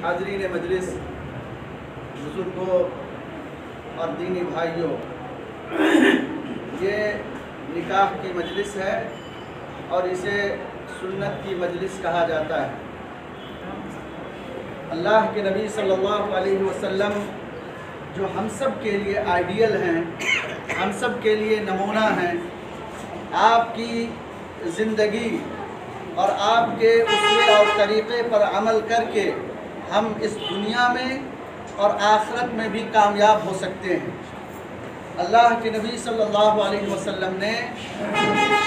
حاضرین مجلس، بزرگوں اور دینی بھائیوں، یہ نکاح کی مجلس ہے اور اسے سنت کی مجلس کہا جاتا ہے۔ اللہ کے نبی صلی اللہ علیہ وسلم جو ہم سب کے لیے آئیڈیل ہیں، ہم سب کے لیے نمونہ ہیں، آپ کی زندگی اور آپ کے اسوے اور طریقے پر عمل کر کے ہم اس دنیا میں اور آخرت میں بھی کامیاب ہو سکتے ہیں۔ اللہ کے نبی صلی اللہ علیہ وسلم نے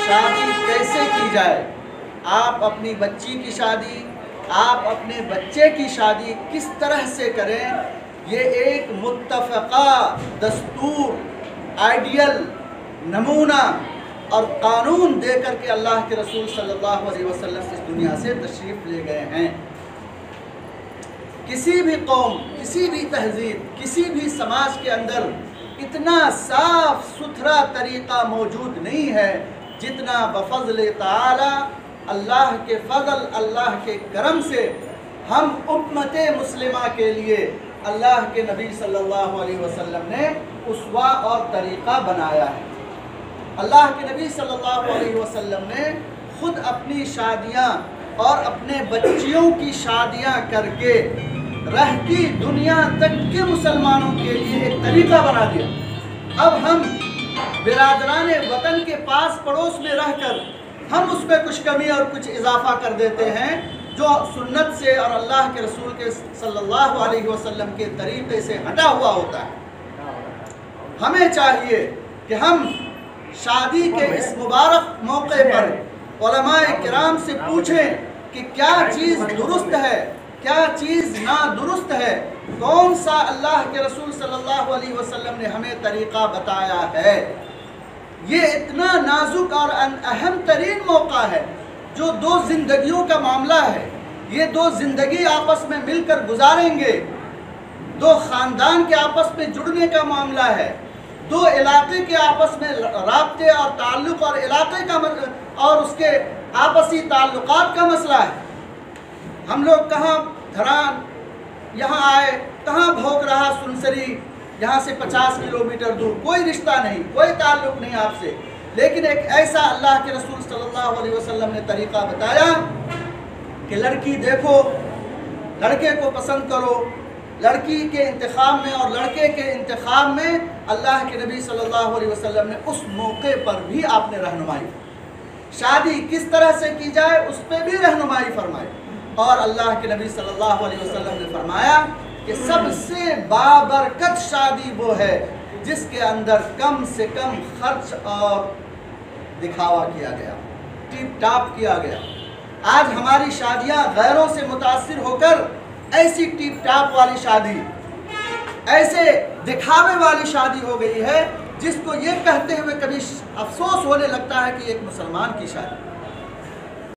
شادی کیسے کی جائے، آپ اپنی بچی کی شادی، آپ اپنے بچے کی شادی کس طرح سے کریں، یہ ایک متفقہ دستور، آئیڈیل، نمونہ اور قانون دے کر کے اللہ کے رسول صلی اللہ علیہ وسلم اس دنیا سے تشریف لے گئے ہیں۔ کسی بھی قوم، کسی بھی تہذیب، کسی بھی سماج کے اندر اتنا صاف ستھرا طریقہ موجود نہیں ہے جتنا بفضل تعالی، اللہ کے فضل، اللہ کے کرم سے ہم امت مسلمہ کے لیے اللہ کے نبی صلی اللہ علیہ وسلم نے اسوہ اور طریقہ بنایا ہے۔ اللہ کے نبی صلی اللہ علیہ وسلم نے خود اپنی شادیاں اور اپنے بچیوں کی شادیاں کر کے رہتی دنیا تک کے مسلمانوں کے لیے ایک طریقہ بنا دیا۔ اب ہم برادران وطن کے پاس پڑوس میں رہ کر ہم اس پہ کچھ کمی اور کچھ اضافہ کر دیتے ہیں جو سنت سے اور اللہ کے رسول کے صلی اللہ علیہ وسلم کے طریقے سے ہٹا ہوا ہوتا ہے۔ ہمیں چاہیے کہ ہم شادی کے اس مبارک موقع پر علماء کرام سے پوچھیں کہ کیا چیز درست ہے، کیا چیز نادرست ہے، کون سا اللہ کے رسول صلی اللہ علیہ وسلم نے ہمیں طریقہ بتایا ہے۔ یہ اتنا نازک اور اہم ترین موقع ہے، جو دو زندگیوں کا معاملہ ہے۔ یہ دو زندگی آپس میں مل کر گزاریں گے، دو خاندان کے آپس میں جڑنے کا معاملہ ہے، دو علاقے کے آپس میں رابطے اور تعلق اور علاقے کا اور اس کے آپسی تعلقات کا مسئلہ ہے۔ ہم لوگ کہاں دھران یہاں آئے، کہاں بھوک رہا سنسری، یہاں سے 50 کلومیٹر دور، کوئی رشتہ نہیں، کوئی تعلق نہیں آپ سے، لیکن ایک ایسا اللہ کے رسول صلی اللہ علیہ وسلم نے طریقہ بتایا کہ لڑکی دیکھو، لڑکے کو پسند کرو، لڑکی کے انتخاب میں اور لڑکے کے انتخاب میں اللہ کے نبی صلی اللہ علیہ وسلم نے اس موقع پر بھی آپ نے رہنمائی، شادی کس طرح سے کی جائے اس پہ بھی رہنمائی فرمائی۔ اور اللہ کے نبی صلی اللہ علیہ وسلم نے فرمایا کہ سب سے بابرکت شادی وہ ہے جس کے اندر کم سے کم خرچ اور دکھاوا کیا گیا، ٹیپ ٹاپ کیا گیا۔ آج ہماری شادیاں غیروں سے متاثر ہو کر ایسی ٹیپ ٹاپ والی شادی، ایسے دکھاوے والی شادی ہو گئی ہے جس کو یہ کہتے ہوئے کبھی افسوس ہونے لگتا ہے کہ ایک مسلمان کی شادی۔